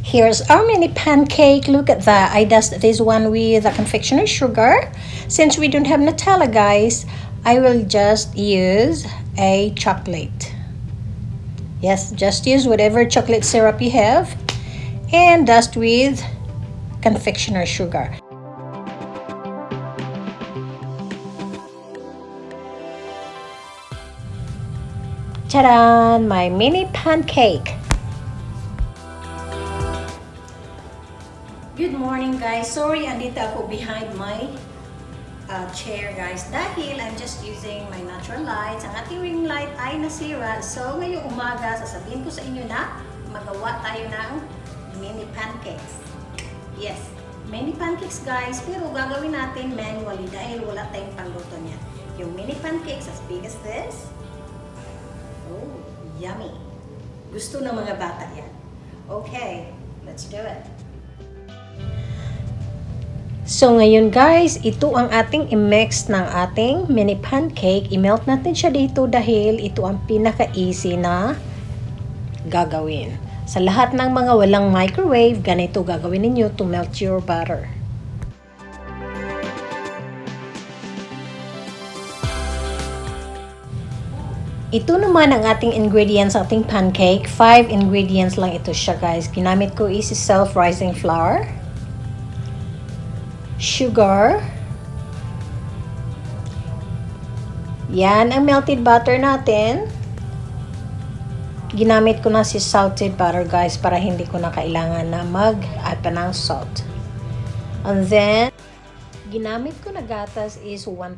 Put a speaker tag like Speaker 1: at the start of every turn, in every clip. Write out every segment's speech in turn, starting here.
Speaker 1: Here's our mini pancake. Look at that. I dust this one with the confectioner's sugar. Since we don't have Nutella, guys, I will just use a chocolate. Yes, just use whatever chocolate syrup you have and dust with confectioner's sugar. Ta-da! My mini pancake. Good morning, guys. Sorry, andito ako behind my chair, guys. Dahil I'm just using my natural lights. Ang ating ring light ay nasira. So, ngayong umaga, sasabihin ko sa inyo na magawa tayo ng mini pancakes. Yes, mini pancakes, guys. Pero gagawin natin manually dahil wala tayong pangluto niya. Yung mini pancakes as big as this. Oh, yummy. Gusto ng mga bata yan. Okay, let's do it. So ngayon, guys, ito ang ating i-mix ng ating mini pancake. I-melt natin siya dito dahil ito ang pinaka-easy na gagawin. Sa lahat ng mga walang microwave, ganito gagawin ninyo to melt your butter. Ito naman ang ating ingredients sa ating pancake. 5 ingredients lang ito siya, guys. Ginamit ko is self-rising flour, sugar, yan ang melted butter natin. Ginamit ko na si salted butter, guys, para hindi ko na kailangan na mag-add pa ng salt. And then, ginamit ko na gatas is 1%.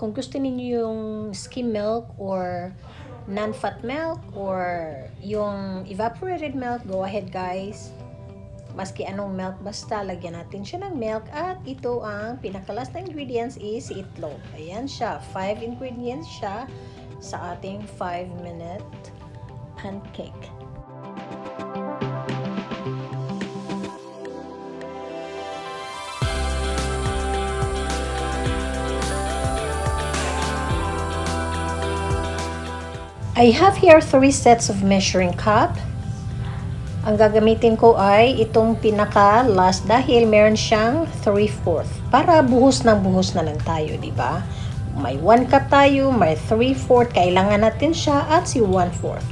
Speaker 1: Kung gusto niyo yung skim milk or non-fat milk or yung evaporated milk, go ahead, guys. Maski anong milk, basta lagyan natin siya ng milk. At ito ang pinakalas na ingredients is itlog. Ayan siya, 5 ingredients siya sa ating 5-minute pancake. I have here 3 sets of measuring cup. Ang gagamitin ko ay itong pinaka last dahil meron siyang 3/4 para buhos na lang tayo, di ba? May 1 cup tayo, may 3/4, kailangan natin siya at si 1/4.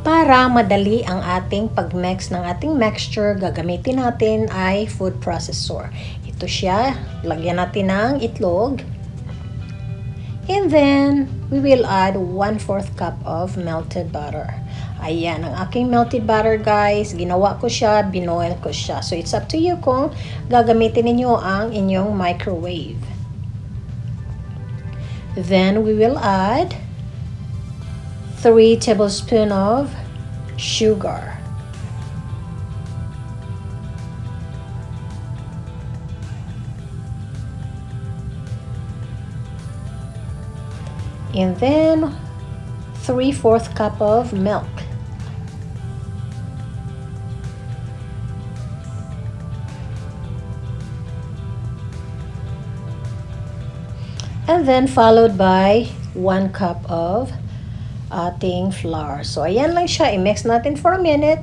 Speaker 1: Para madali ang ating pag-mix ng ating mixture, gagamitin natin ay food processor. Ito siya, lagyan natin ng itlog. And then, we will add 1/4 cup of melted butter. Ayan, ang aking melted butter, guys. Ginawa ko siya, binoil ko siya. So, it's up to you kung gagamitin ninyo ang inyong microwave. Then, we will add 3 tablespoons of sugar. And then 3/4 cup of milk. And then followed by 1 cup of ating flour. So ayan lang siya, i-mix natin for a minute.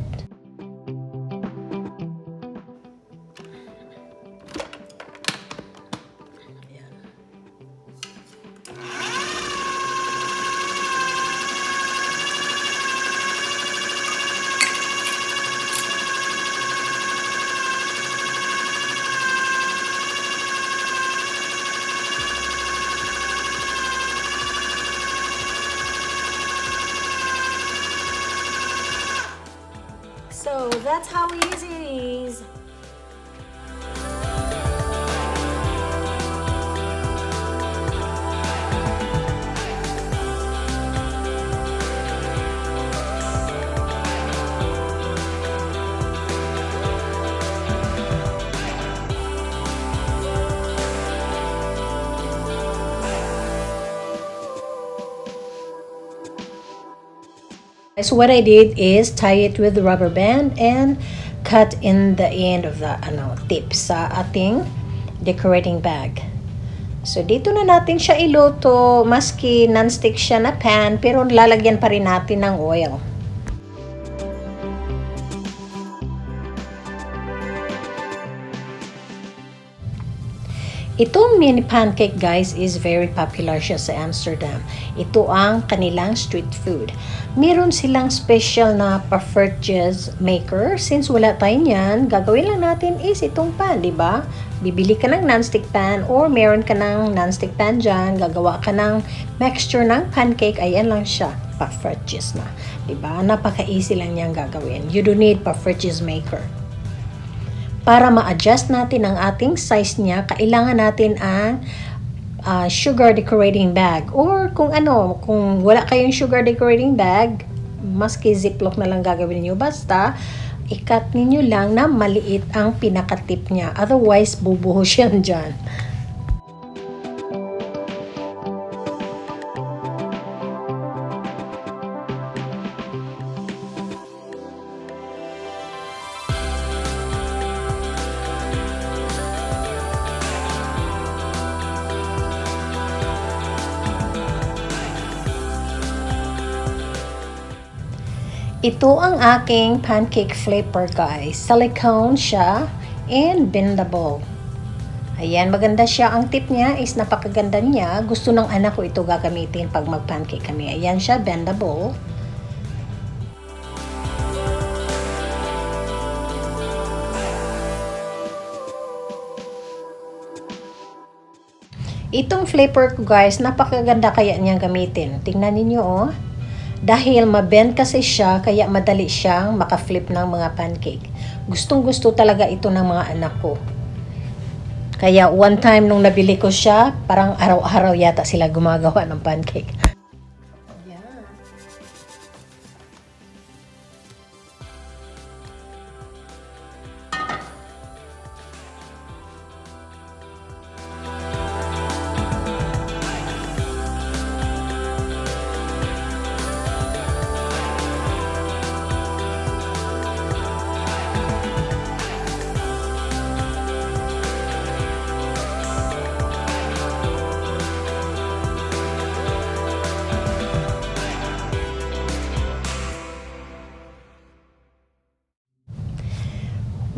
Speaker 1: So that's how easy it is. So what I did is tie it with the rubber band and cut in the end of the tip sa ating decorating bag. So, dito na natin siya iluto, maski non-stick siya na pan, pero lalagyan pa rin natin ng oil. Itong mini pancake guys is very popular siya sa Amsterdam. Ito ang kanilang street food. Meron silang special na Poffertjes maker. Since wala tayo niyan, gagawin lang natin is itong pan, di ba? Bibili ka ng non-stick pan or meron ka ng non-stick pan dyan, gagawa ka ng mixture ng pancake, ayan lang siya, Poffertjes na. Di ba? Napaka-easy lang niyang gagawin. You don't need Poffertjes maker. Para ma-adjust natin ang ating size niya, kailangan natin ang sugar decorating bag. Or kung wala kayong sugar decorating bag, maski ziplock na lang gagawin niyo. Basta, i-cut ninyo lang na maliit ang pinaka-tip niya. Otherwise, bubuhos yan dyan. Ito ang aking pancake flipper guys. Silicone siya and bendable. Ayan, maganda siya. Ang tip niya is napakaganda niya. Gusto ng anak ko ito gagamitin pag mag-pancake kami. Ayan siya, bendable. Itong flipper ko guys, napakaganda kaya niyang gamitin. Tingnan niyo oh. Dahil mabend kasi siya, kaya madali siyang makaflip ng mga pancake. Gustong-gusto talaga ito ng mga anak ko. Kaya one time nung nabili ko siya, parang araw-araw yata sila gumagawa ng pancake.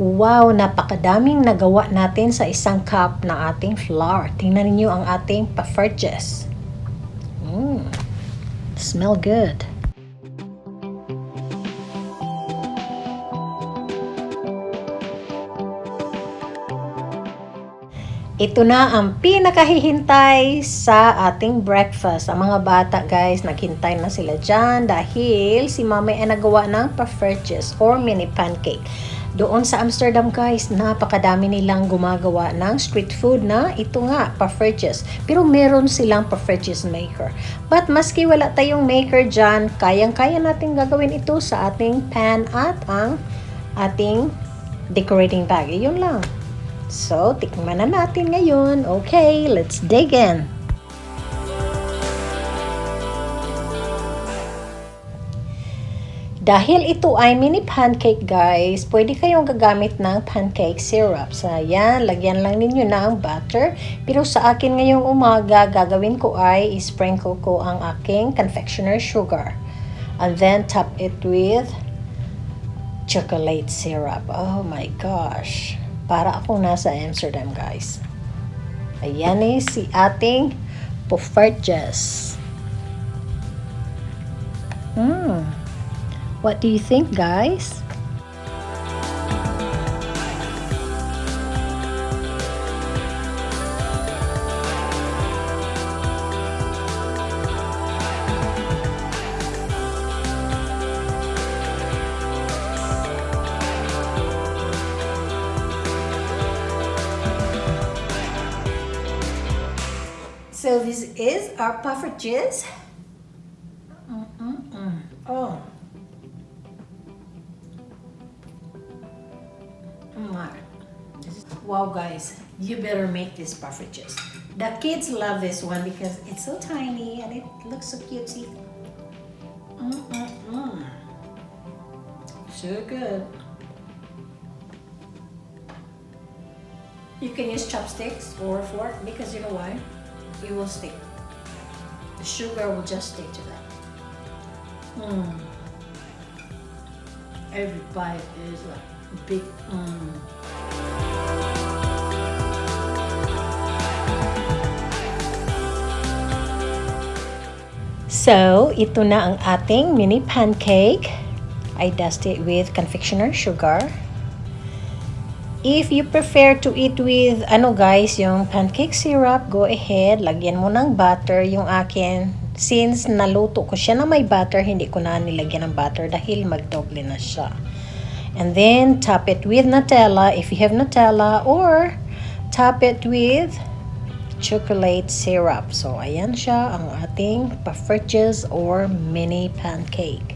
Speaker 1: Wow, napakadaming nagawa natin sa isang cup na ating flour. Tingnan niyo ang ating Poffertjes. Smell good. Ito na ang pinakahihintay sa ating breakfast. Ang mga bata guys, naghintay na sila dyan dahil si mama ay nagawa ng Poffertjes or mini pancake. Doon sa Amsterdam guys, napakadami nilang gumagawa ng street food na ito nga, Poffertjes. Pero meron silang Poffertjes maker. But maski wala tayong maker dyan, kayang-kaya natin gagawin ito sa ating pan at ang ating decorating bag. Yun lang. So, tikman na natin ngayon. Okay, let's dig in. Dahil ito ay mini pancake guys, pwede kayong gagamit ng pancake syrup. So, yan, lagyan lang ninyo ng butter. Pero sa akin ngayong umaga, gagawin ko ay sprinkle ko ang aking confectioner sugar. And then, top it with chocolate syrup. Oh my gosh. Para akong nasa Amsterdam guys. Ayan eh, si ating Poffertjes. What do you think, guys? So this is our Poffertjes. Oh. Wow guys, you better make this Poffertjes. The kids love this one because it's so tiny and it looks so cutesy. So good. You can use chopsticks or fork because you know why? It will stick. The sugar will just stick to that. Every bite is like big. So, ito na ang ating mini pancake. I dust it with confectioner sugar. If you prefer to eat with, guys, yung pancake syrup, go ahead. Lagyan mo ng butter. Yung akin, since naluto ko siya na may butter, hindi ko na nilagyan ng butter dahil magdoble na siya. And then, top it with Nutella if you have Nutella, or top it with chocolate syrup. So, ayan siya ang ating Poffertjes or mini pancake.